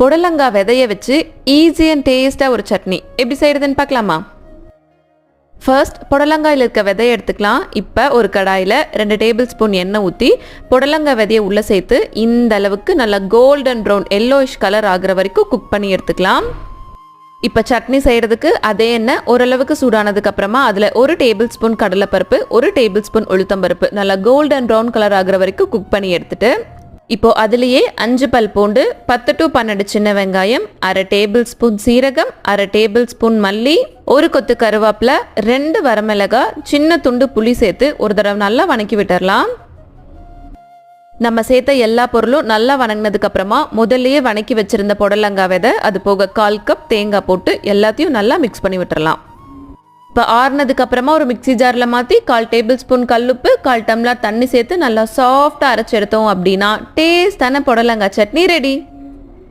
புடலங்காய் விதையை வச்சு ஈஸி அண்ட் டேஸ்ட்டாக ஒரு சட்னி எப்படி செய்கிறதுன்னு பார்க்கலாமா? ஃபர்ஸ்ட் புடலங்காயில் இருக்க விதையை எடுத்துக்கலாம். இப்போ ஒரு கடாயில் 2 டேபிள் ஸ்பூன் எண்ணெய் ஊற்றி புடலங்காய் விதையை உள்ளே சேர்த்து இந்த அளவுக்கு நல்லா கோல்டன் ப்ரௌன் எல்லோயிஷ் கலர் ஆகிற வரைக்கும் குக் பண்ணி எடுத்துக்கலாம். இப்போ சட்னி செய்கிறதுக்கு அதே எண்ணெய் ஓரளவுக்கு சூடானதுக்கு அப்புறமா அதில் 1 டேபிள் ஸ்பூன் கடலைப்பருப்பு, 1 டேபிள் ஸ்பூன் உளுத்தம்பருப்பு நல்லா கோல்டன் ப்ரௌன் கலர் ஆகிற வரைக்கும் குக் பண்ணி எடுத்துட்டு இப்போ அதுலேயே 5 பல் பூண்டு, 10 to 12 சின்ன வெங்காயம், 1/2 டேபிள் ஸ்பூன் சீரகம், 1/2 டேபிள் ஸ்பூன் மல்லி, 1 கொத்து கருவேப்பிலை, 2 வரமிளகாய், சின்ன துண்டு புளி சேர்த்து ஒரு தடவை நல்லா வணக்கி விட்டுறலாம். நம்ம சேர்த்த எல்லா பொருளும் நல்லா வணங்கினதுக்கு அப்புறமா முதல்லையே வணக்கி வச்சிருந்த புடலங்காய் விதை, அது போக 1/4 கப் தேங்காய் போட்டு எல்லாத்தையும் நல்லா மிக்ஸ் பண்ணி விட்டுறலாம். இப்போ ஆறுனதுக்கு அப்புறமா ஒரு மிக்சி ஜாரில் மாற்றி 1/4 டேபிள் ஸ்பூன் கல்லுப்பு, 1/4 டம்ளர் தண்ணி சேர்த்து நல்லா சாஃப்டாக அரைச்சி எடுத்தோம் அப்படின்னா டேஸ்டான புடலங்காய் சட்னி ரெடி.